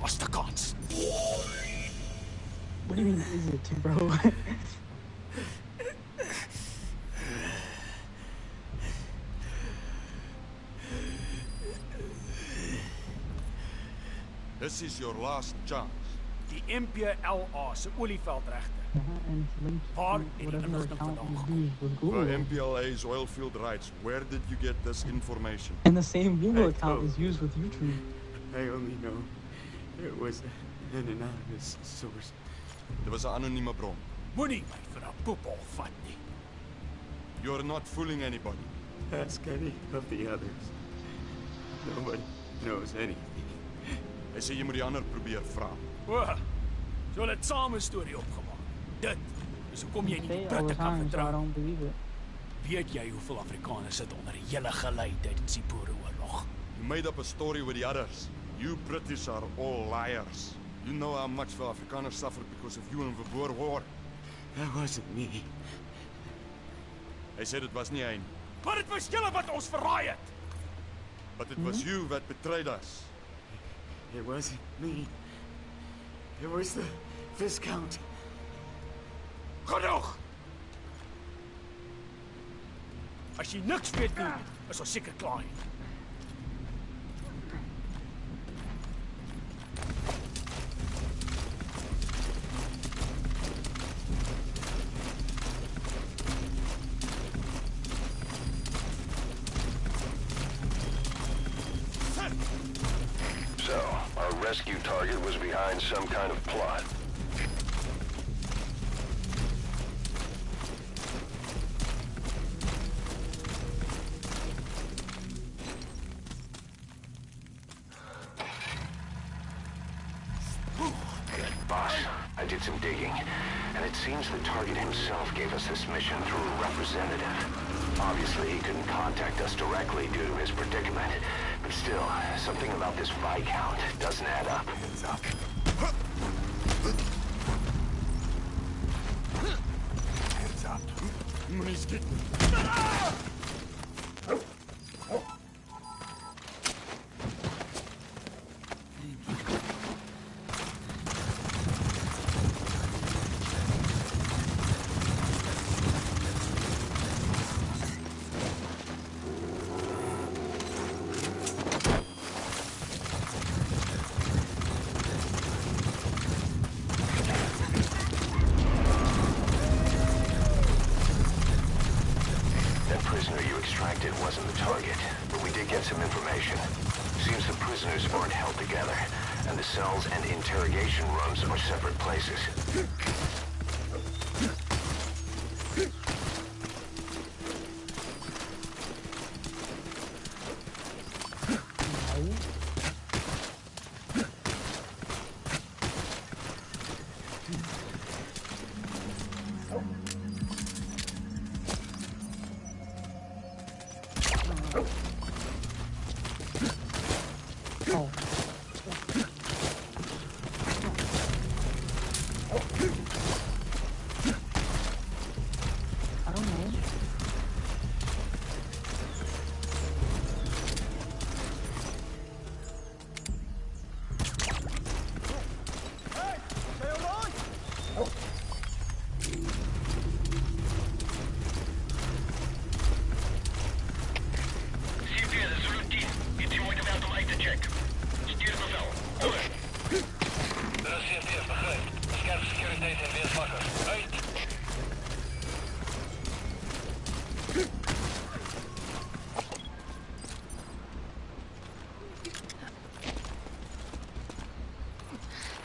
What's the kans? What do you mean, is it, bro? This is your last chance. Die MPLA se olieveldregte. And it's linked Waar to het die whatever inligting account vandaan you gekom? use with For Google. MPLA's oilfield rights, where did you get this information? And the same Google account is used with YouTube. I only know it was an anonymous source. Dit was 'n anonieme bron. Moenie my vir 'n poepel vat nie. You're not fooling anybody. Ask any of the others. Nobody knows anything. Hy sê jy moet die ander probeer vra. O, so hulle het saam 'n storie opgemaak. Dit is hoekom jy nie die Say all the Britte kan time, so I vertrou. don't believe it. Weet jy hoeveel Afrikaners sit onder die hele gelei tydens die Boereoorlog? You made up a story with the others. You British are all liars. You know how much the Afrikaners suffered because of you and the Boer War. That wasn't me. Hy sê dit was nie hy nie. Maar dit was julle wat ons verraai het. But it was you that betrayed us. It wasn't me. It was the Viscount. Genoeg! As jy niks weet nie, is ons seker klaar hier. So, our rescue target was behind some kind of plot. Boss, I did some digging, and it seems the target himself gave us this mission through a representative. Obviously, he couldn't contact us directly due to his predicament, but still, something about this Viscount doesn't add up. Hands up. Hands up. Moenie skiet nie. That prisoner you extracted wasn't the target, but we did get some information. Seems the prisoners aren't held together, and the cells and interrogation rooms are separate places. Oh. I don't know. CPS is routine. Iets je moeite waard om uit te checken. Stuur bevel. Over. Dat is CPS, begrijp. Scherp securiteit en weersmakker. Uit.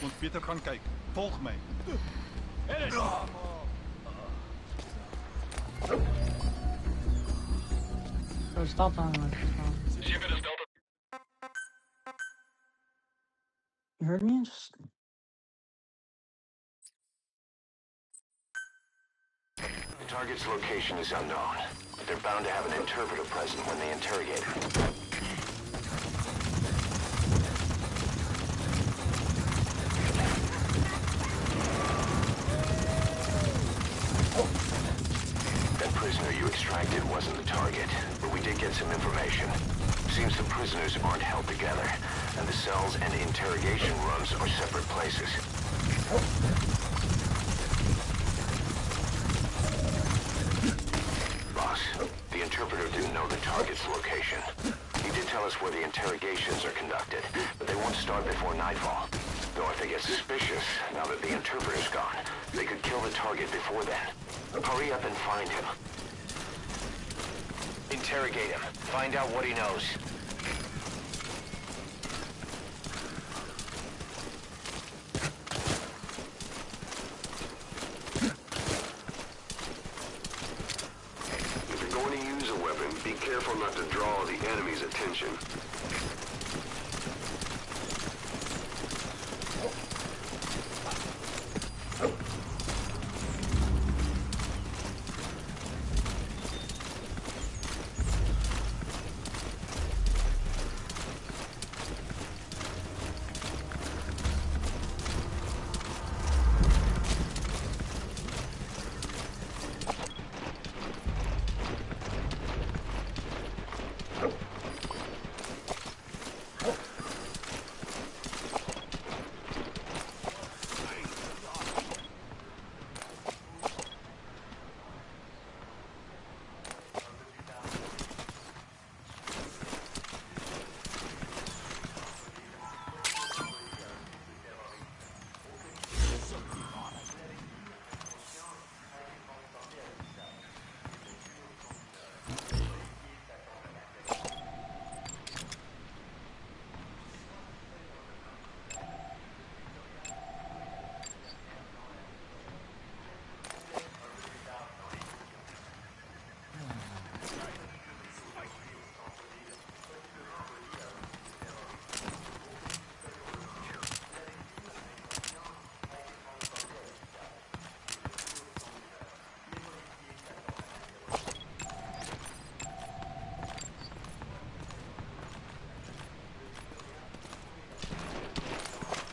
Moet Pieter gaan kijken. Volg mij. So stop on it. CPS Delta. You heard me? Just The target's location is unknown, but they're bound to have an interpreter present when they interrogate him. That prisoner you extracted wasn't the target, but we did get some information. Seems the prisoners aren't held together, and the cells and interrogation rooms are separate places. Boss, the interpreter didn't know the target's location. He did tell us where the interrogations are conducted, but they won't start before nightfall. Though if they get suspicious, now that the interpreter's gone, they could kill the target before then. Hurry up and find him. Interrogate him. Find out what he knows. If you're going to use a weapon, be careful not to draw the enemy's attention.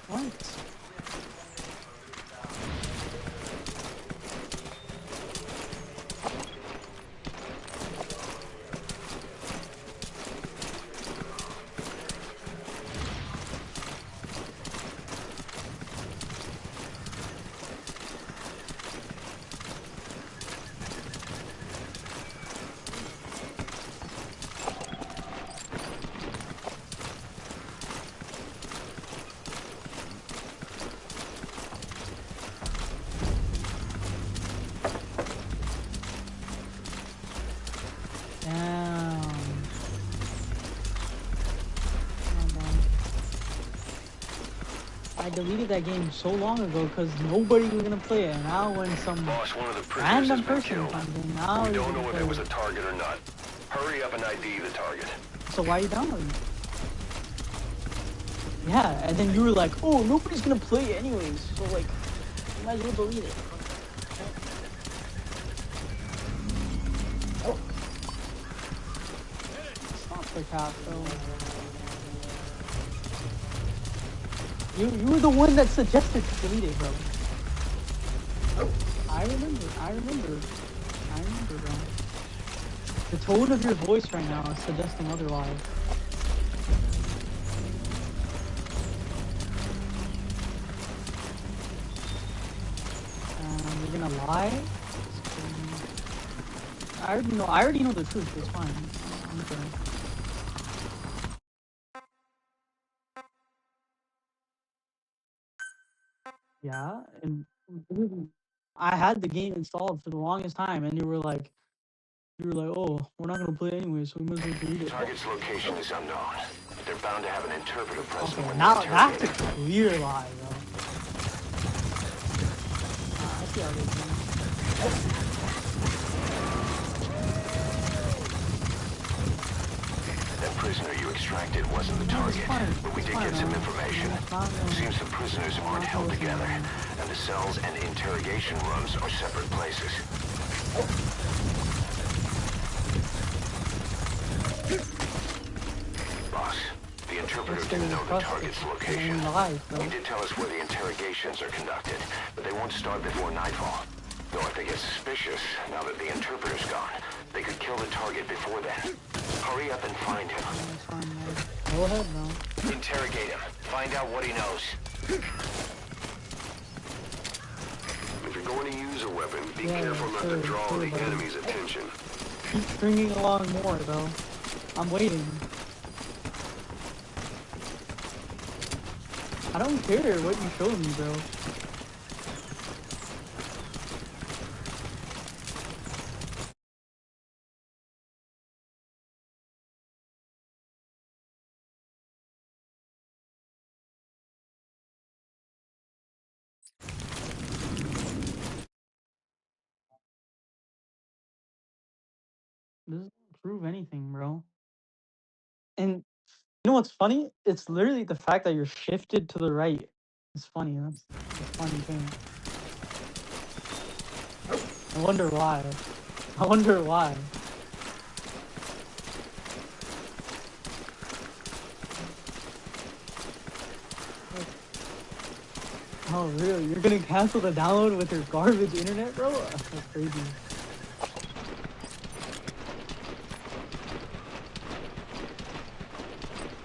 What? I deleted that game so long ago because nobody was gonna play it. And now when some Boss, one of the prisoners random has been person killed. comes in, now We he's don't gonna know if play it was it. a target or not. Hurry up and ID the target. So why are you downloading it? Yeah, and then you were like, oh, nobody's gonna play it anyways, so like, you might as well delete it. Oh. Stop the cop, though. You were the one that suggested to delete it, bro. I remember, bro. The tone of your voice right now is suggesting otherwise. You're gonna lie? I already know the truth, it's fine. I'm okay. Yeah, and I had the game installed for the longest time, and you were like, oh, we're not gonna play anyway, so we must as well delete it. Target's location is unknown, but they're bound to have an interpreter present Okay, when now they that's interrogate a him. clear lie, bro. I see how they do. That prisoner you extracted wasn't the target, but we did get some information. Seems the prisoners aren't held together, and the cells and interrogation rooms are separate places. Boss, the interpreter didn't know the target's location. He did tell us where the interrogations are conducted, but they won't start before nightfall. Though if they get suspicious, now that the interpreter's gone, they could kill the target before then. Hurry up and find him. Go ahead now. Interrogate him. Find out what he knows. If you're going to use a weapon, be Yeah, careful not to draw the buddy. enemy's attention. Keep stringing along more, though. I'm waiting. I don't care what you showed me, bro. This doesn't prove anything, bro. And you know what's funny? It's literally the fact that you're shifted to the right. It's funny. That's the funny thing. I wonder why. I wonder why. Oh, really? You're gonna cancel the download with your garbage internet, bro? That's crazy.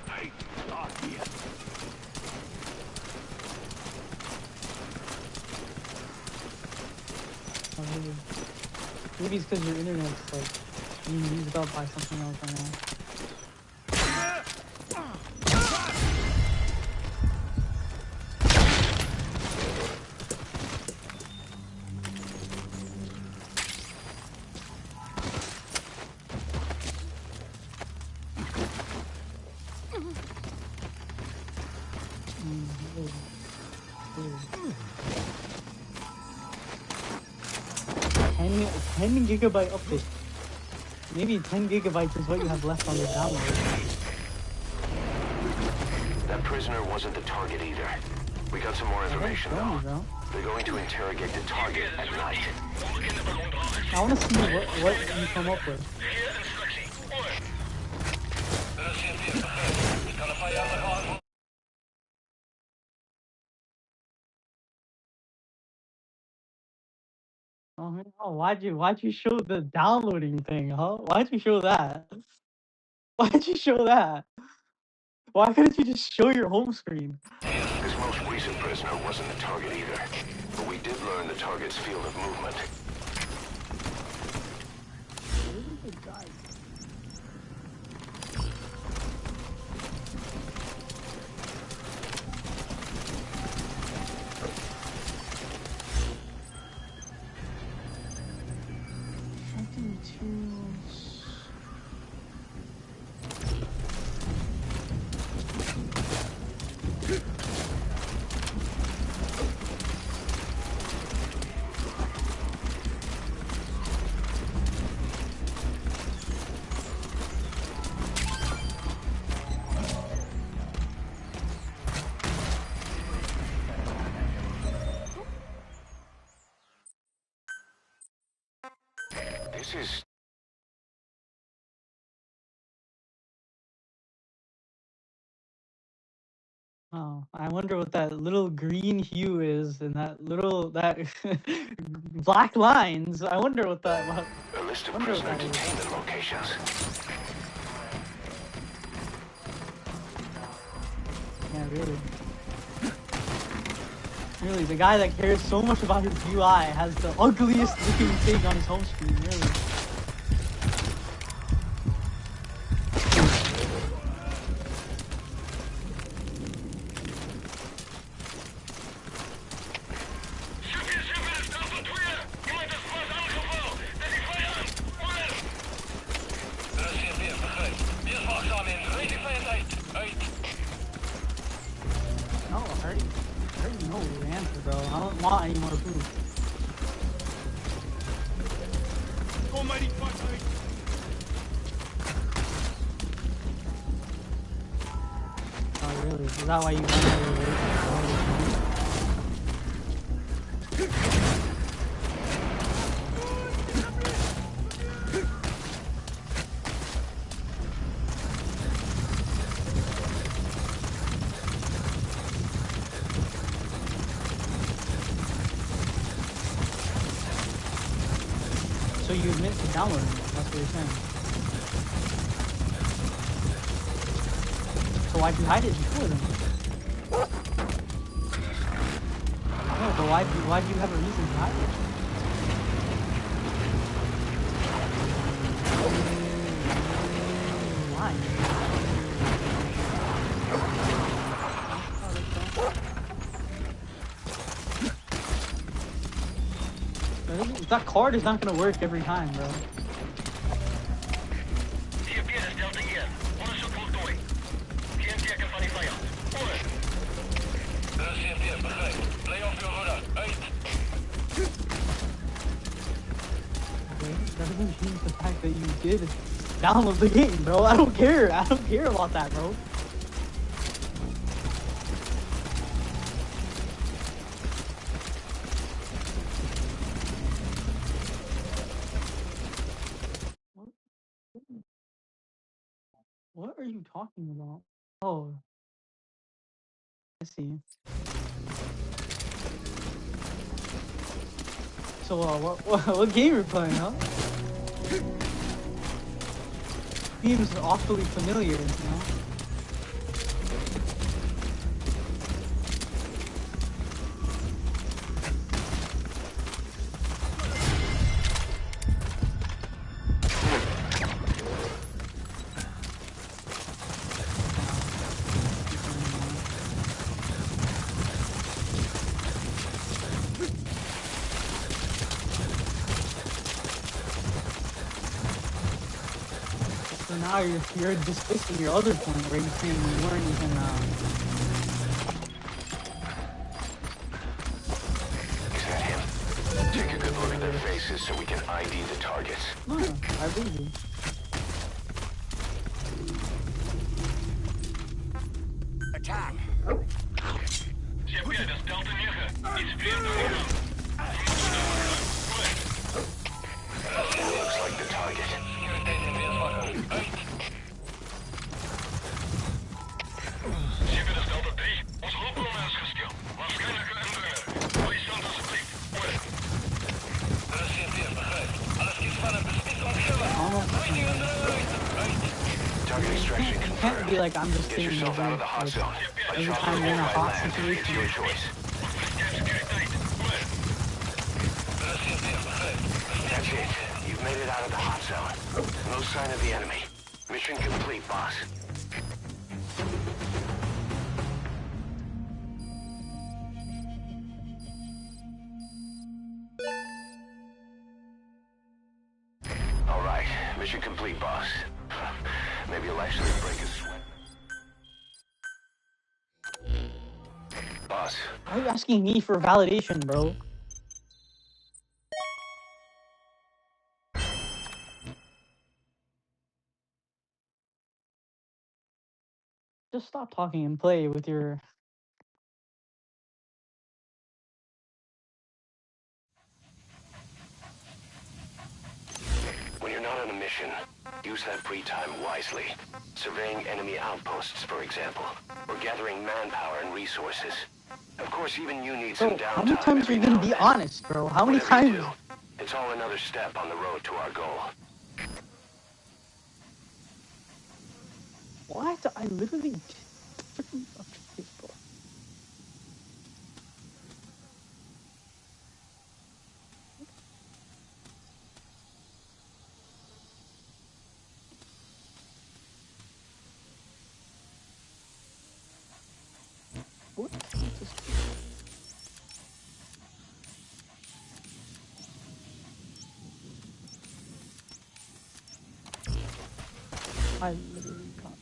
Hey, not here. Oh, really? Maybe it's because your internet's like being used up by something else right now. Really. 10 gigabyte update. Maybe 10 gigabytes is what you have left on the download. That prisoner wasn't the target either. We got some more information though. Bro. They're going to interrogate the target at night. I want to see what you come up with. Oh, why'd you show the downloading thing, huh? Why'd you show that? Why'd you show that? Why couldn't you just show your home screen? This most recent prisoner wasn't the target either, but we did learn the target's field of movement. This is... Oh, I wonder what that little green hue is and that black lines. I wonder what that. a list of wonder what prisoner that is. detainment locations. Yeah, really. Really, the guy that cares so much about his UI has the ugliest looking thing on his home screen. Really. No, I already know the answer, bro. I don't want any more proof. Almighty fuck me. Oh, really? Is that why you want to So you admit to downloading it, that's what you're saying. So why'd you hide it before then? No, but why do you have a reason to hide it? Why? That card is not gonna work every time, bro. That doesn't change the fact that you did download the game, bro. I don't care. I don't care about that, bro. What are you talking about? Oh, I see. So, what game you're playing, huh? Seems awfully familiar, you know? So now you're dismissing your other point where you're saying you weren't even Is that him? Take a good look at their faces so we can ID the targets. no, I believe you. Attack! Looks like the target. Target extraction You confirmed. can't be like, I'm just Get sitting yourself there, out of the hot like, zone. every time you're in a hot situation. It's your choice. That's it. You've made it out of the hot zone. No sign of the enemy. Mission complete, boss. All right. Mission complete, boss. Maybe you'll actually break a sweat. Boss, Why are you asking me for validation, bro? Just stop talking and play with your... when you're not on a mission, use that free time wisely. Surveying enemy outposts, for example, or gathering manpower and resources. Of course, even you need some Bro, downtime. how many times are you every gonna now be and then. honest, bro? How many Whatever you times? do, it's all another step on the road to our goal. What? I literally... freaking... Okay, bro. What? I literally can't.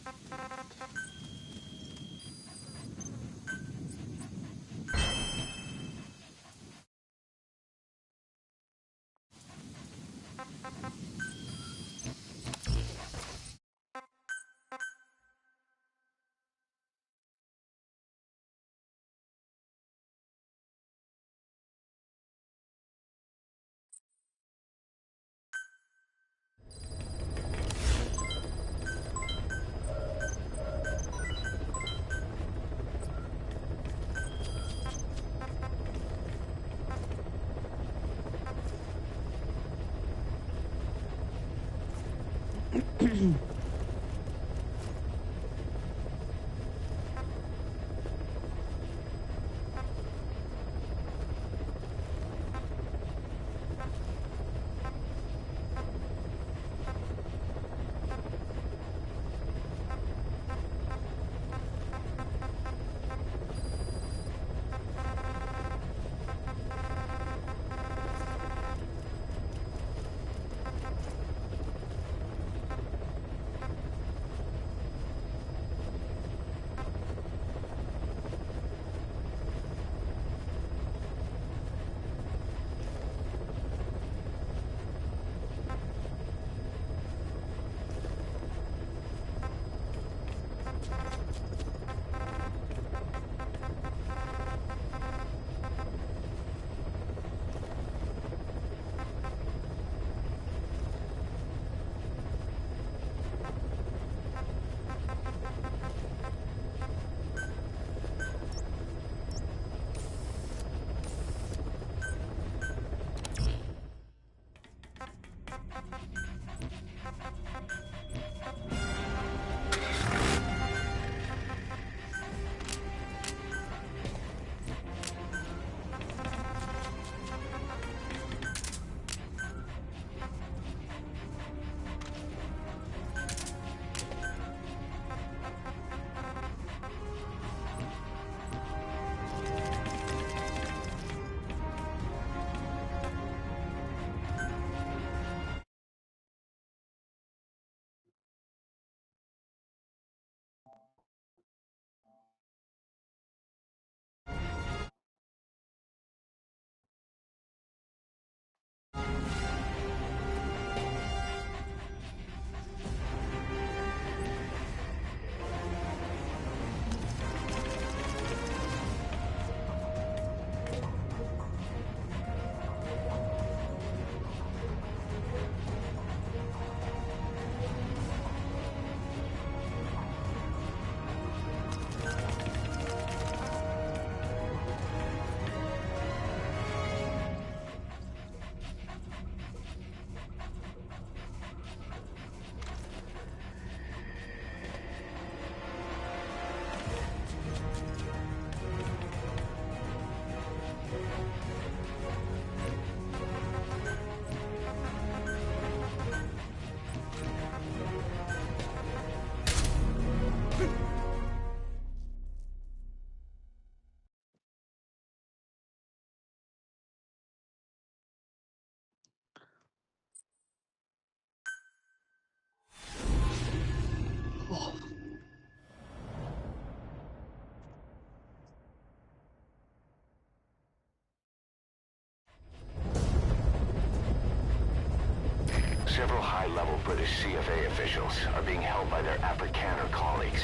British CFA officials are being held by their Afrikaner colleagues.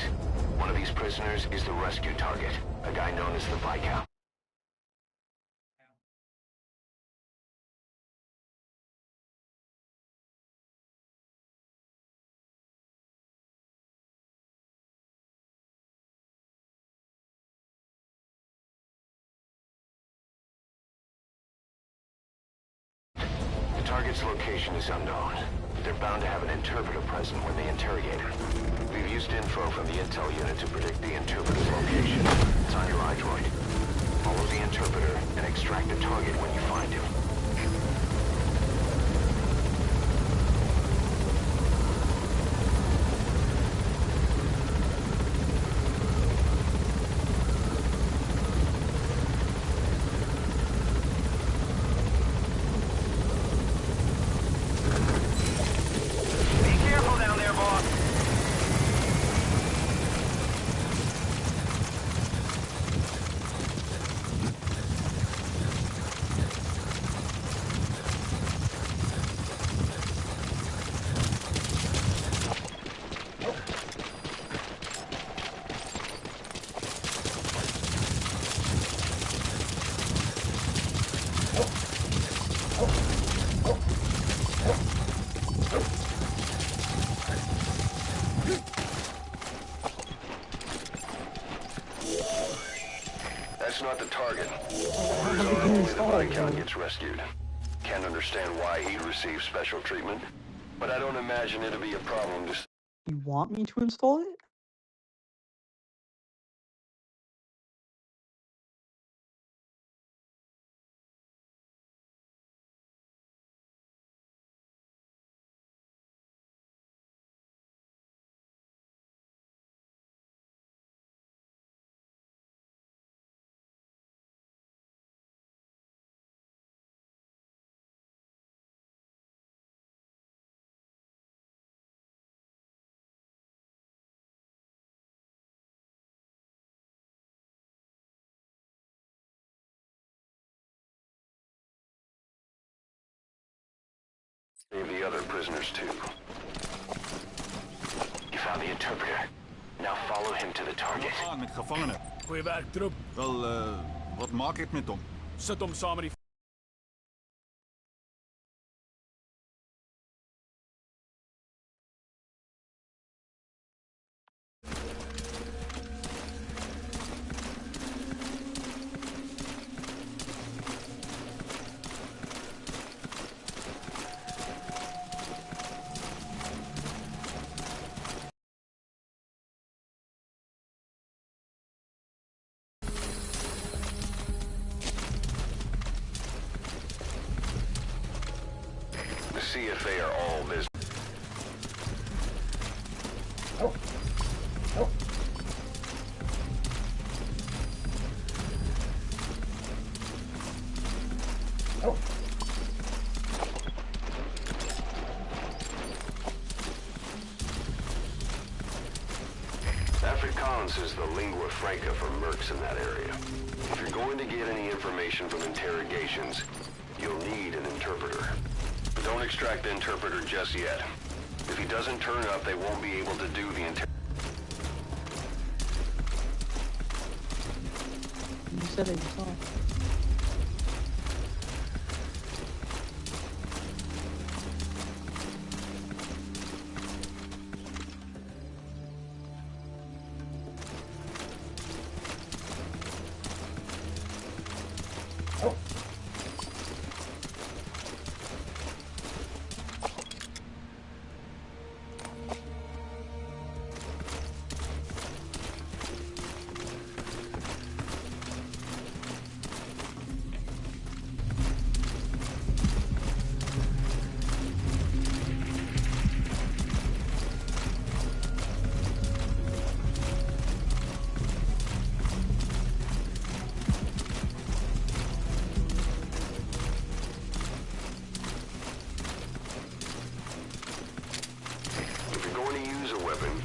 One of these prisoners is the rescue target, a guy known as the Viscount. The target's location is unknown. They're bound to have an interpreter present when they interrogate him. We've used info from the intel unit to predict the interpreter's location. It's on your iDroid. Follow the interpreter and extract the target when you find him. That's not the target. Only the Viscount gets rescued. Can't understand why he received special treatment, but I don't imagine it'll be a problem to... You want me to install it? Save the other prisoners too. You found the interpreter. Now follow him to the target. Aan met gevangenen. Goeie werk, troep. Wel, wat maak ik met hom? Sit hom saam met die... The CFA are all business. Afrikaans is the lingua franca for mercs in that area. If you're going to get any information from interrogations, you'll need an interpreter. But don't extract the interpreter just yet. If he doesn't turn up, they won't be able to do the You said it yourself.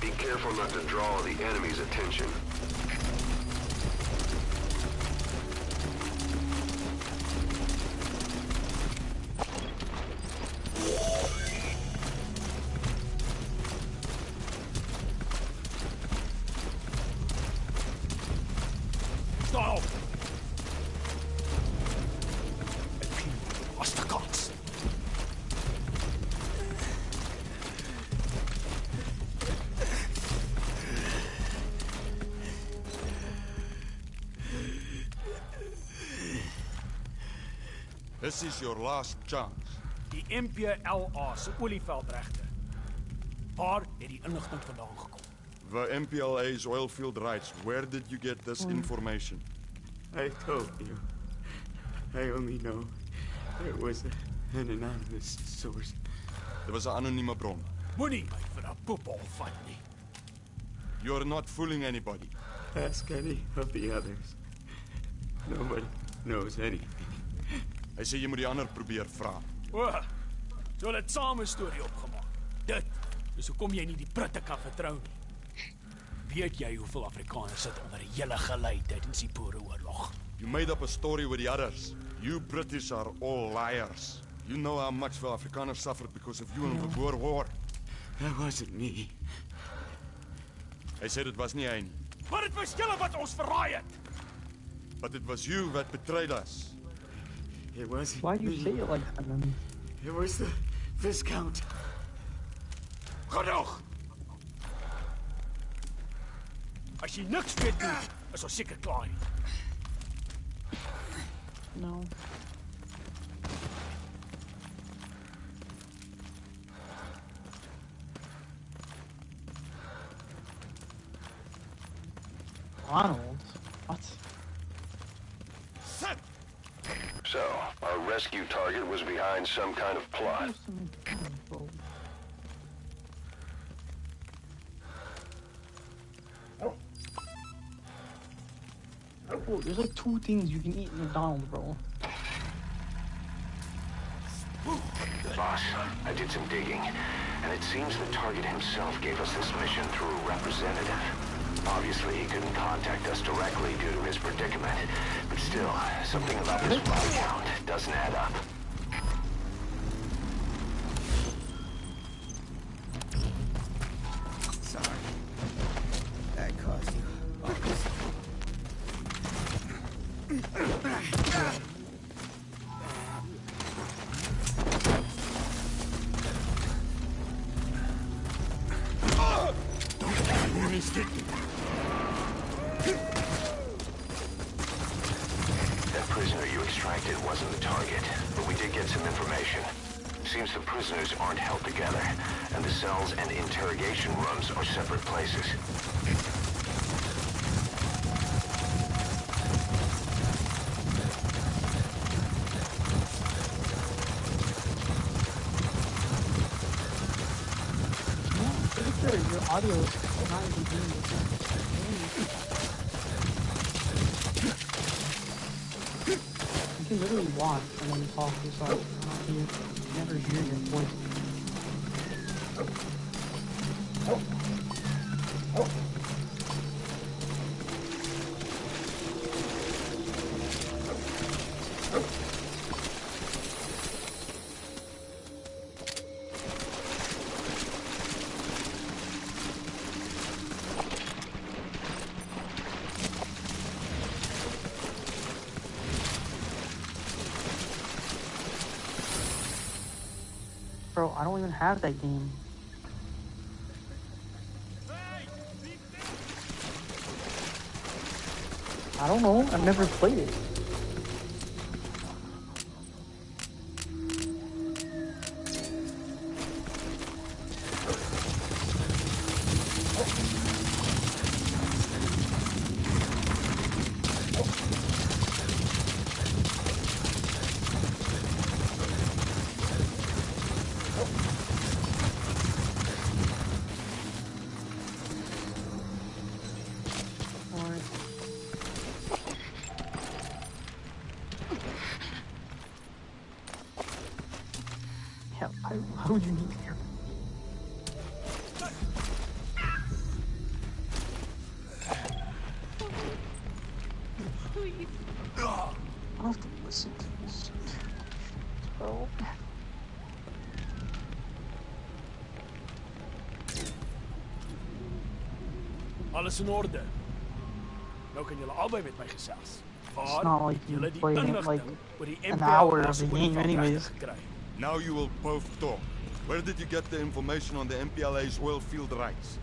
Be careful not to draw the enemy's attention. This is your last chance. Die MPLA se olieveldregte. Waar het die inligting vandaan gekom? The MPLA's oil field rights. Where did you get this information? I told you. I only know there was an anonymous source. Dit was 'n anonieme bron. Moenie my vir 'n poepel vat nie. You're not fooling anybody. Ask any of the others. Nobody knows anything. Hy sê jy moet die ander probeer vra. O, so hulle het saam 'n storie opgemaak. Dit is hoekom jy nie die Britte kan vertrou nie. Weet jy hoeveel Afrikaners sit onder die hele gelei tydens die Boereoorlog? You made up a story with the others. You British are all liars. You know how much the Afrikaners suffered because of you in the Boer War. That wasn't me. Hy sê dit was nie hy nie. Maar dit was julle wat ons verraai het. But it was you that betrayed us. It wasn't Why do you me. say it like that, man? It was the Viscount. Genoeg! As jy niks weet nie, is ons seker klaar nie. No. Ronald? What? So, our rescue target was behind some kind of plot. Oh, there's like 2 things you can eat in McDonald's, bro. Boss, I did some digging, and it seems the target himself gave us this mission through a representative. Obviously, he couldn't contact us directly due to his predicament, but still, something about this body count doesn't add up. Sorry. That cost you. That prisoner you extracted wasn't the target, but we did get some information. Seems the prisoners aren't held together, and the cells and interrogation rooms are separate places. Your audio is not even doing this. You can literally watch and then talk. It's like, you never hear your voice. Bro, I don't even have that game. I don't know. I've never played it. Yeah, why would you need to? Please. I don't have to listen to this. Bro. Alles in orde. Nou kan julle albei met my gesels. It's not like you julle die played it inligting like oor die an MPLA hour of se the game olieveldregte anyways. gekry. Now you will both talk. Where did you get the information on the MPLA's oil field rights?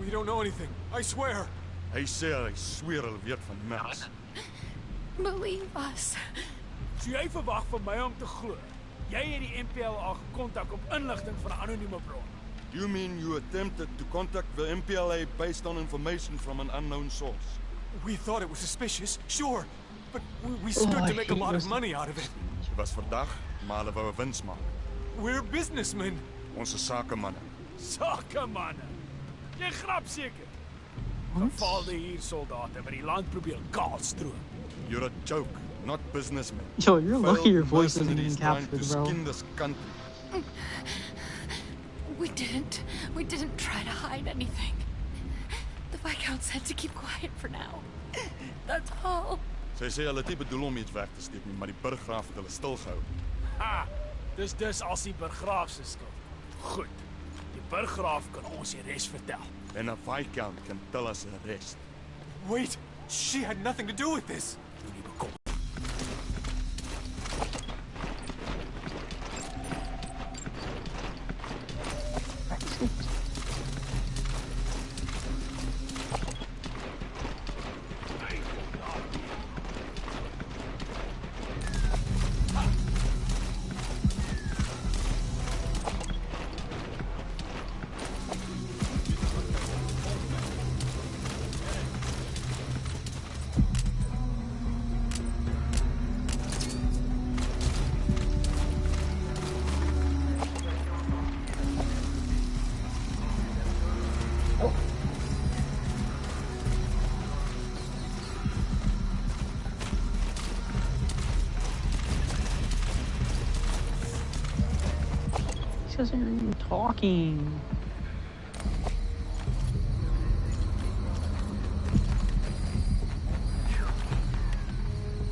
We don't know anything. I swear. Hy sê hy sweer hy weet van niks. Believe us. So jy verwag van my om te glo. Jy het die MPLA gekontak op inligting van 'n anonieme bron. You mean you attempted to contact the MPLA based on information from an unknown source? We thought it was suspicious, sure. But we stood to make a lot of money out of it. Jy was verdag, maar hulle wou 'n wins maak. We're businessmen. Ons is sakemanne. Sakemanne. Jy grap seker. Gevalde hier soldate wat die land probeer kaalstroop. You're a joke, not businessmen. Yo, you're lucky your voice isn't Mercenaries getting trying to captured, bro. skin this country. We didn't try to hide anything. The Viscount said to keep quiet for now. That's all. Sy sê hulle het nie bedoel om iets weg te steek nie, maar die burggraaf het hulle stilgehou. Ha! Dis as die burggraaf se skuld. Goed. Die burggraaf kan ons die res vertel. En 'n Viscount can tell us the rest. Wait, she had nothing to do with this. Moenie bekom. These guys aren't even talking.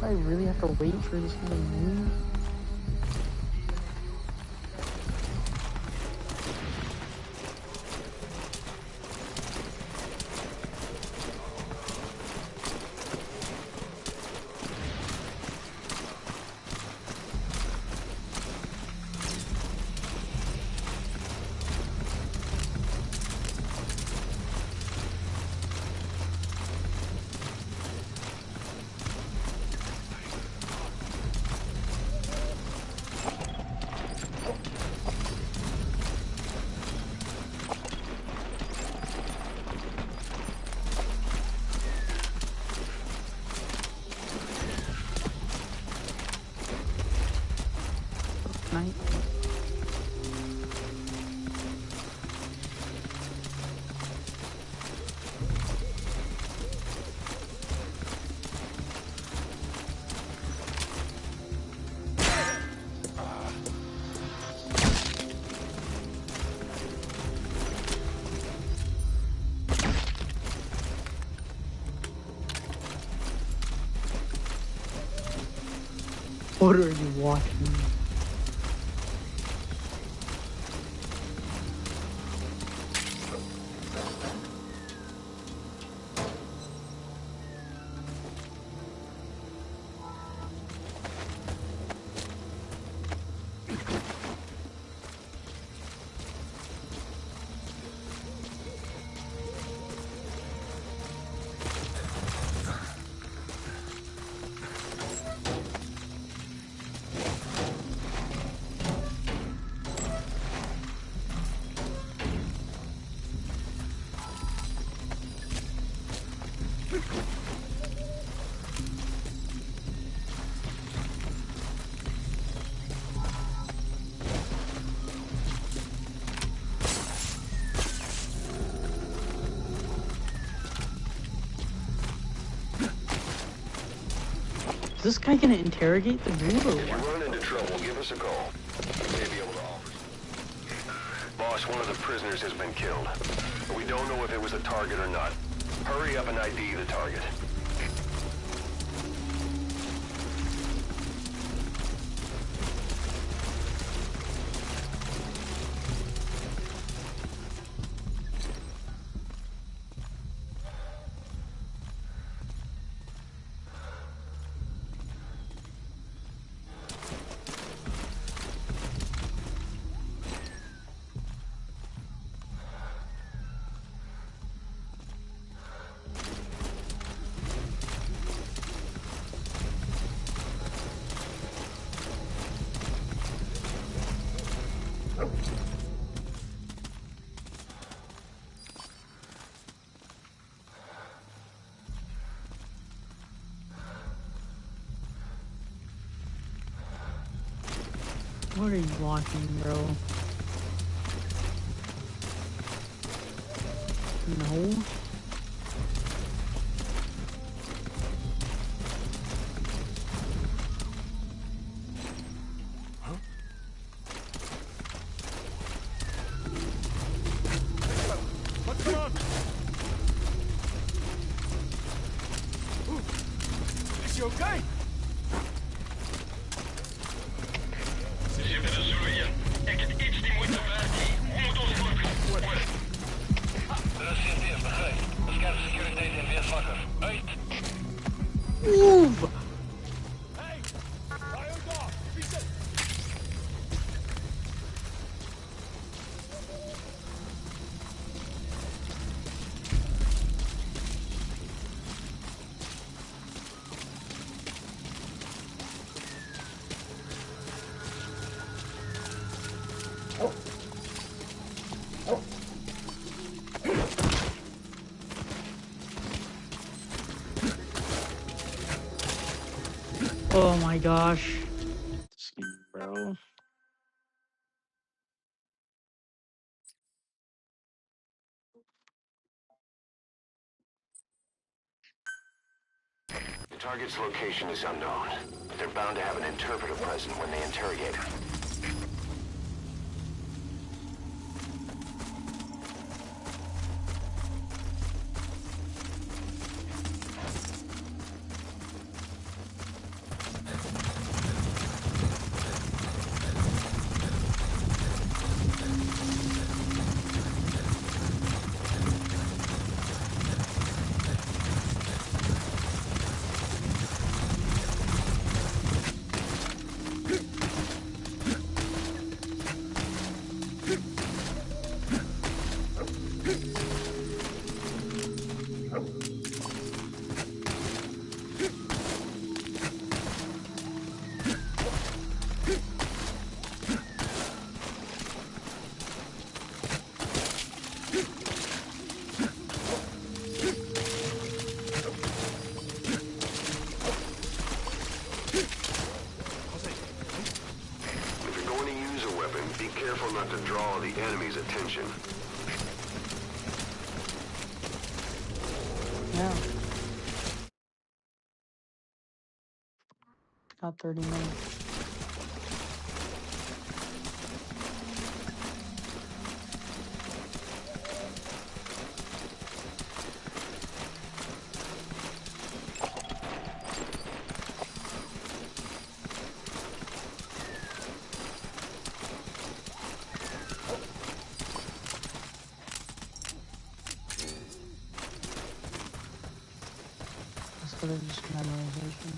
Do I really have to wait for this guy to move? Night. What are you watching? Is this guy gonna interrogate the dude or If you what? run into trouble, give us a call. We may be able to offer. Boss, one of the prisoners has been killed. We don't know if it was a target or not. Hurry up and ID the target. What are you watching, bro? No. Oh my gosh. This game, bro. The target's location is unknown, but they're bound to have an interpreter present when they interrogate him. Not to draw the enemy's attention. Yeah. Got 30 minutes. Just memorization.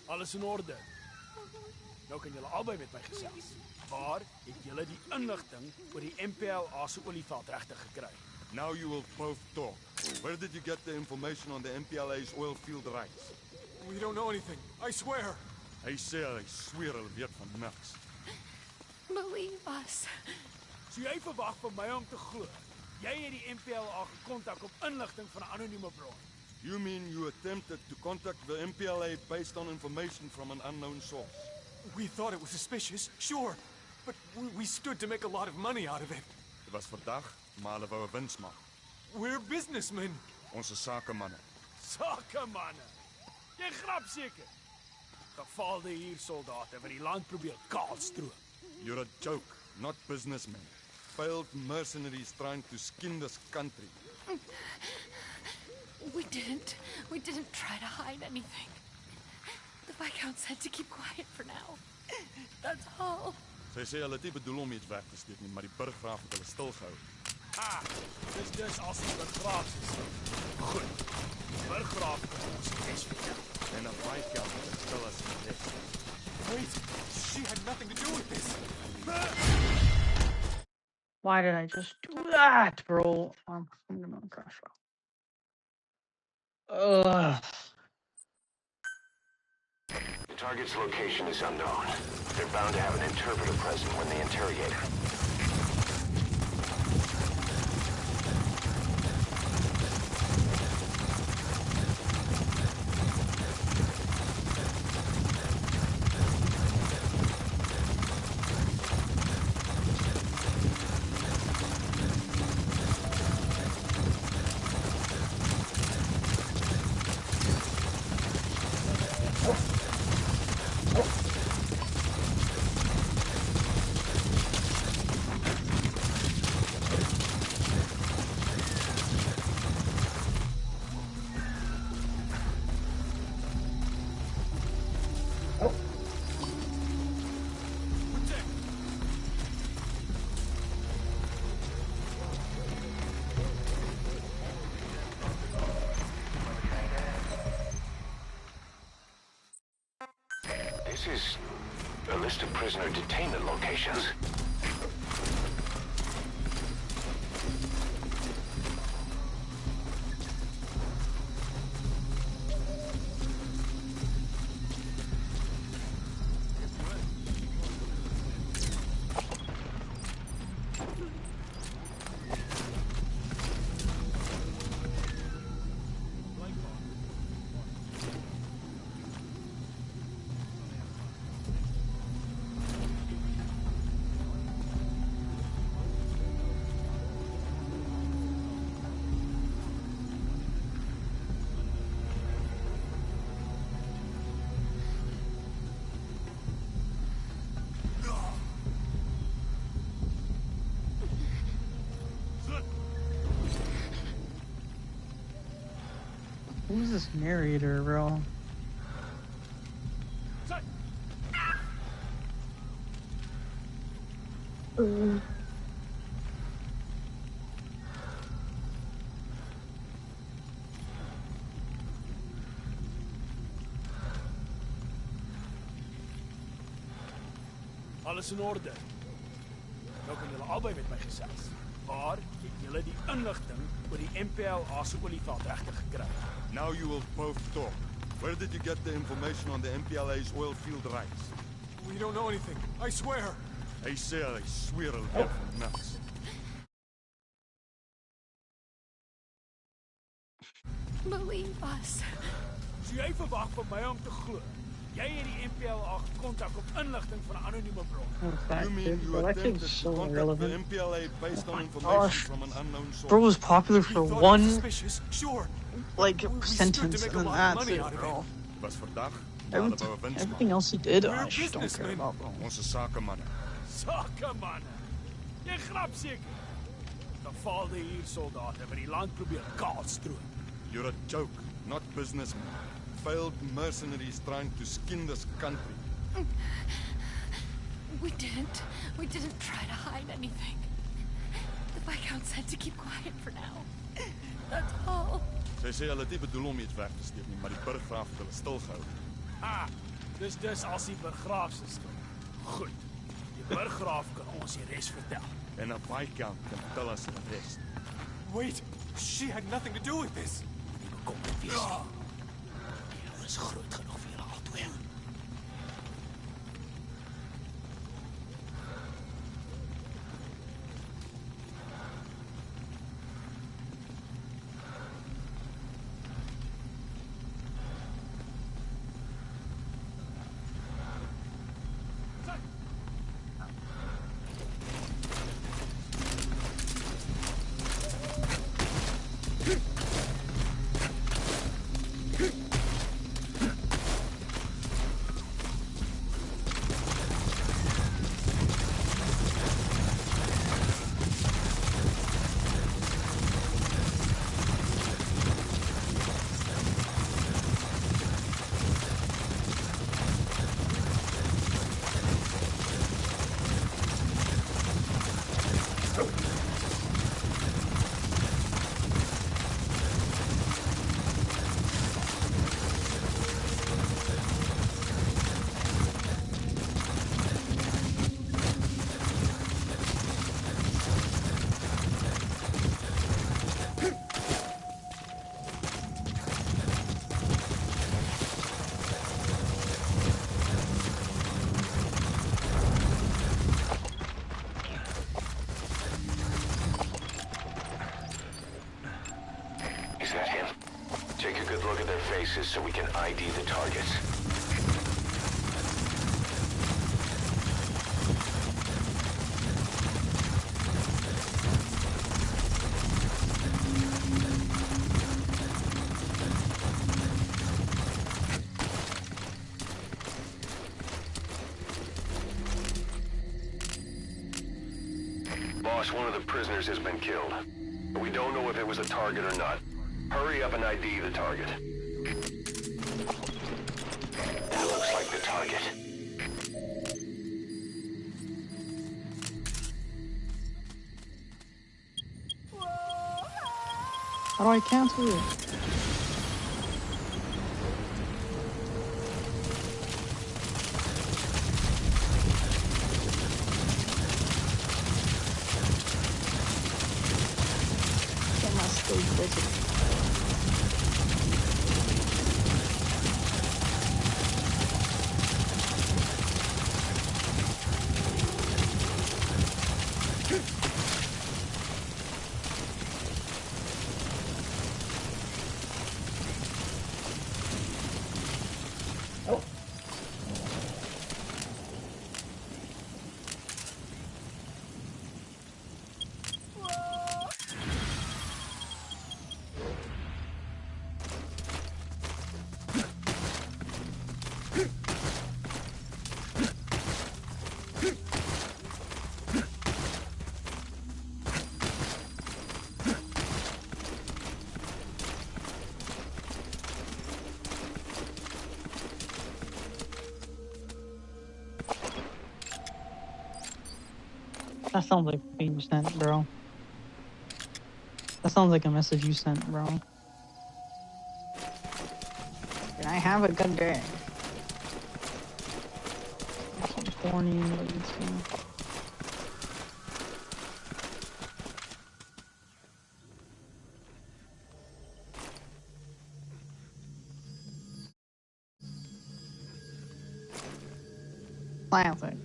Alles in orde. Nou kan julle albei met my gesels. Waar het julle die inligting oor die MPLA se olieveld regtig gekry? Now you will both talk. Where did you get the information on the MPLA's oil field rights? We don't know anything. I swear. Hy sê hy sweer hulle weet van niks. Believe us. So jy verwag van my om te glo. Jy het die MPLA gekontak op inligting van 'n anonieme bron. You mean you attempted to contact the MPLA based on information from an unknown source? We thought it was suspicious, sure. But we stood to make a lot of money out of it. Dit was verdag, maar hulle wou 'n wins maak. We're businessmen. Ons is sakemanne. Sakemanne. Jy grap seker. Gefaalde huursoldate wat die land probeer kaalstroop. You're a joke, not businessmen. Failed mercenaries trying to skin this country. We didn't try to hide anything. The Viscount said to keep quiet for now. That's all. Sy sê hulle het nie bedoel om iets weg te steek nie, maar die burggraaf het hulle stilgehou. Ah, dis als die burggraaf is. Goed. Die burggraaf kan ons iets vertel. En 'n baie geld is stil as die res. Wait, she had nothing to do with this. Why did I just do that, bro? I'm gonna crash. Ugh. The target's location is unknown. They're bound to have an interpreter present when they interrogate her. This is a list of prisoner detainment locations. Who's this narrator, bro? Alles in orde. Nou kan julle albei met my gesels. Maar het julle die inligting oor die MPLA se olieveld regtig gekry? Now you will both talk. Where did you get the information on the MPLA's oil field rights? We don't know anything. I swear. Hy sê hy sweer hulle het van niks. Believe us. So jy verwag van my om te glo. Jy het die MPLA gekontak op inligting van 'n anonieme bron. You mean you attempted to contact the MPLA based on information from an unknown source? Bro was popular for one, Sure. like, sentence, and then that's it, bro. Was vandag, Everything else he did, I just don't care about, bro. Onze sakemanne. Sakemanne. Jy grap seker. Gefaalde huursoldate wat die land probeer kaalstroop. You're a joke, not businessman. Failed mercenaries trying to skin this country. We didn't try to hide anything. The Viscount said to keep quiet for now. That's all. Sy sê hulle het nie bedoel om iets weg te steek nie, maar die burggraaf het hulle stilgehou. Ah, dis as die burggraaf se skuld. Goed. Die burggraaf kan ons die res vertel. En 'n Viscount kan tell us the rest. Wait, she had nothing to do with this. Nie bekom dit wees nie. Die is groot genoeg vir julle albei. faces so we can ID the targets. Boss, one of the prisoners has been killed. We don't know if it was a target or not. Hurry up and ID the target. That looks like the target. How do I cancel it? That sounds like a thing you sent, bro. That sounds like a message you sent, bro. Can I have a good day? Some corny stuff. Classic.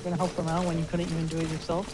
Gonna help them out when you couldn't even do it yourself.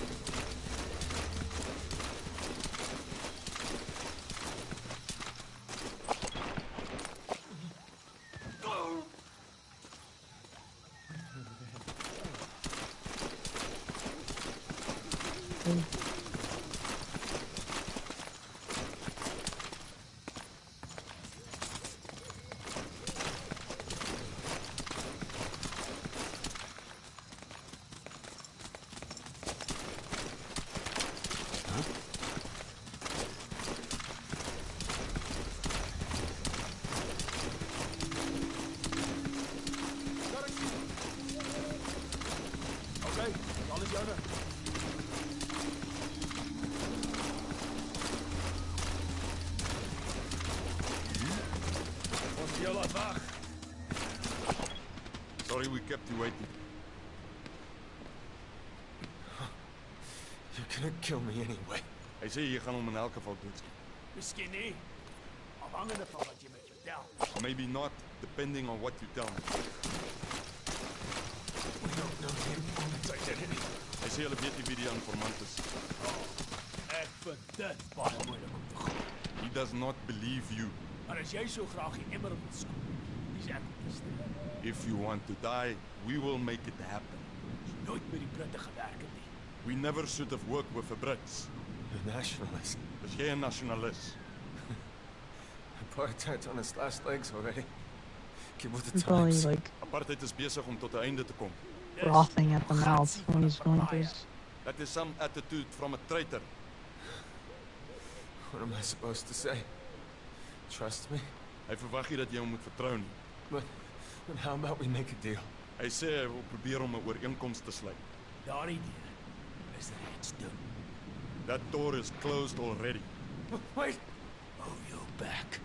Sorry we kept you waiting. You're gonna kill me anyway. Hy sê jy gaan hom in elk geval doodskiet. Miskien nie. Afhangende van wat jy met jou tel. Maybe not, depending on what you tell me. We don't know the informant's identity. Hy sê hulle weet nie wie die informant is. Ek vind dit baie moeilik om te glo. He does not believe you. Maar as jy so graag die emmer wil skoon, dis ek op die stel. If you want to die, we will make it happen. Nooit met die Britte gewerk het nie. We never should have worked with the Brits. You're a nationalist. Is jy 'n nasionalis? Apartheid's on its last legs already. Get with the Probably times. like Apartheid is besig om tot 'n einde te kom. frothing at the mouth when he's going through his That is some attitude from a traitor. What am I supposed to say? Trust me? Hy verwag nie dat jy hom moet vertrou nie. But how about we make a deal? Hy sê hy wil probeer om 'n ooreenkoms te sluit. Daardie deur is reeds toe. That door is closed already. Wait! Oh, you're back.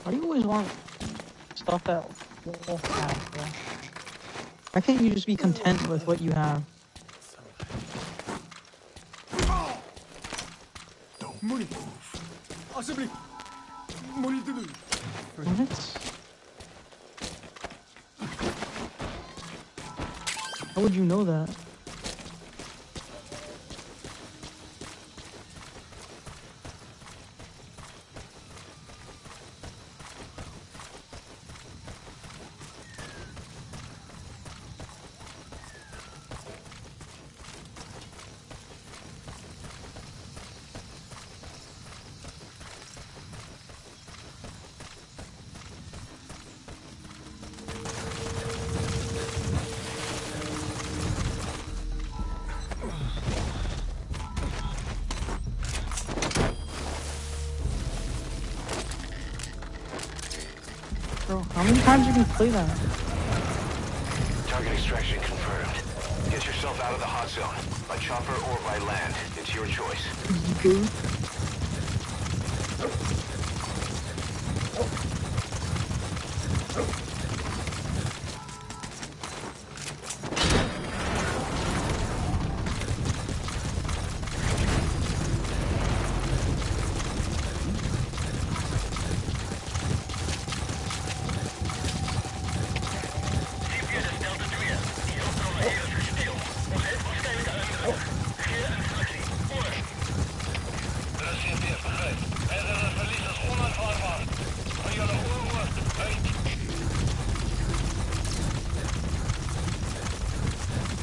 Why do you always want stuff that will have, bro? Why can't you just be content with what you have? Moenie. Asseblief. Moenie dit doen. What? How would you know that? Bro, how many times you can play that? Target extraction confirmed. Get yourself out of the hot zone. By chopper or by land. It's your choice.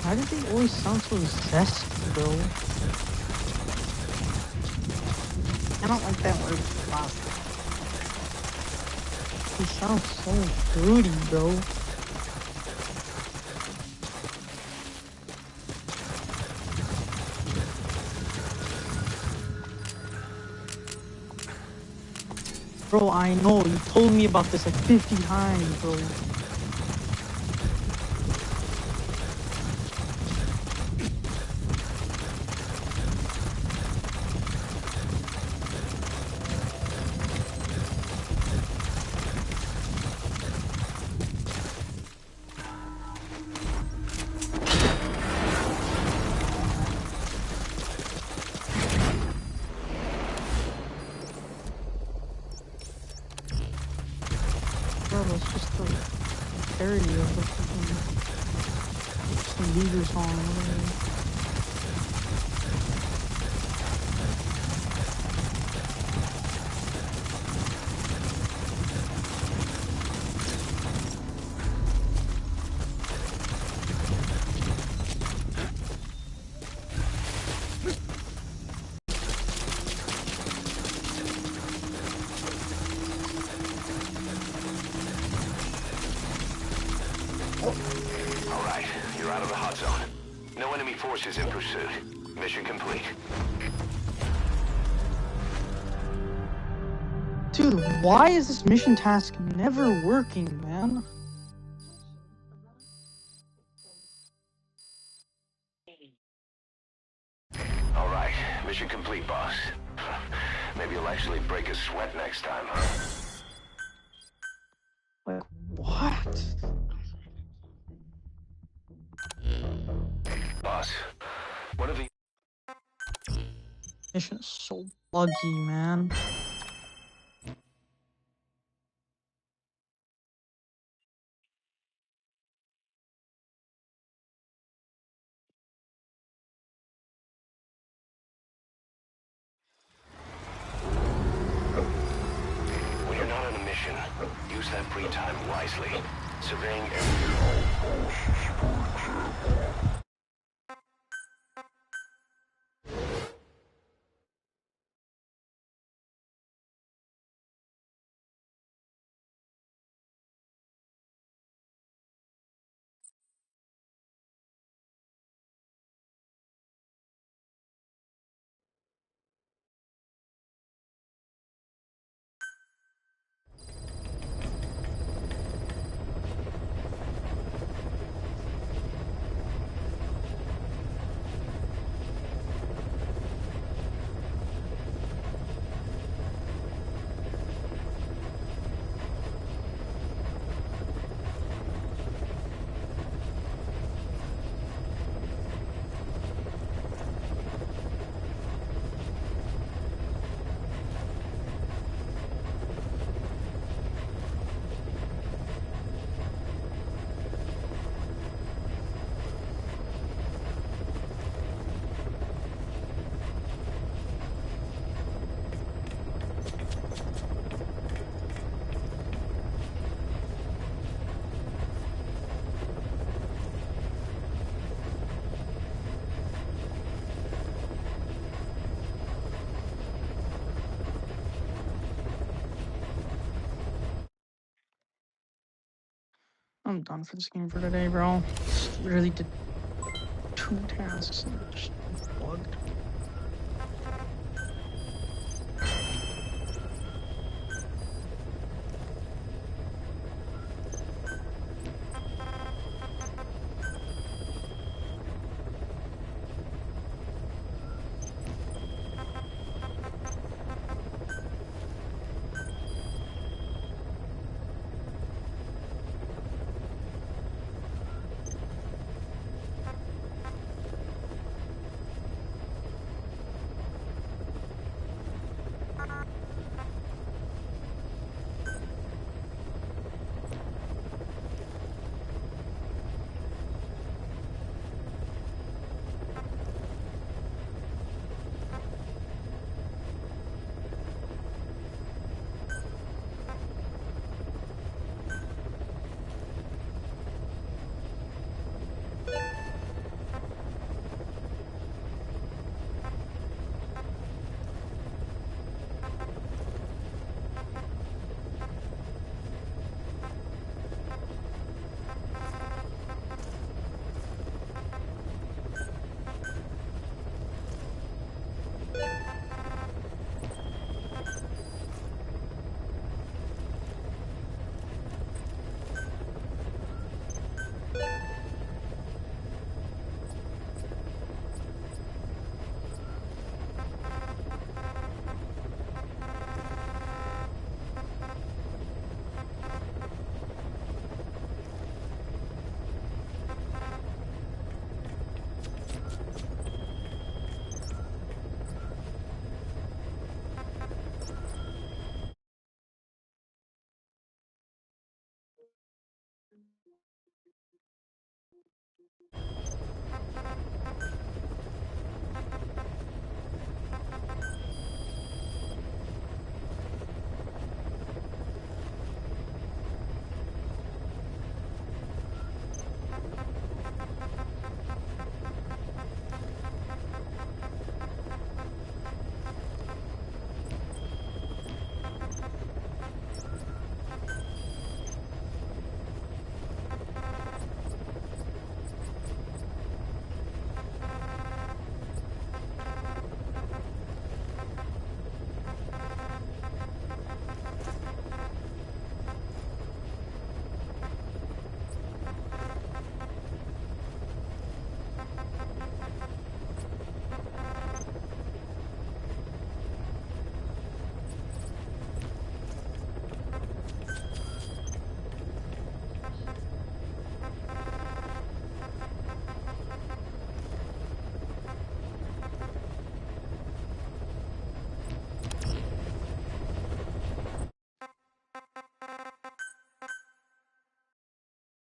Why do they always sound so zesty, bro? I don't like that word. Wow. They sound so fruity, bro. Bro, I know, you told me about this like 50 times, bro. Bro, it's just the parody of the fucking Justin Bieber song, whatever. Alright, you're out of the hot zone. No enemy forces in pursuit. Mission complete. Dude, why is this mission task never working, man? Alright, mission complete, boss. Maybe you'll actually break a sweat next time, huh? Like, what? Boss, one of the... Mission is so buggy, man. When you're not on a mission, use that free time wisely. surveying every... I'm done for this game for today, bro. Literally did 2 tasks and just bugged.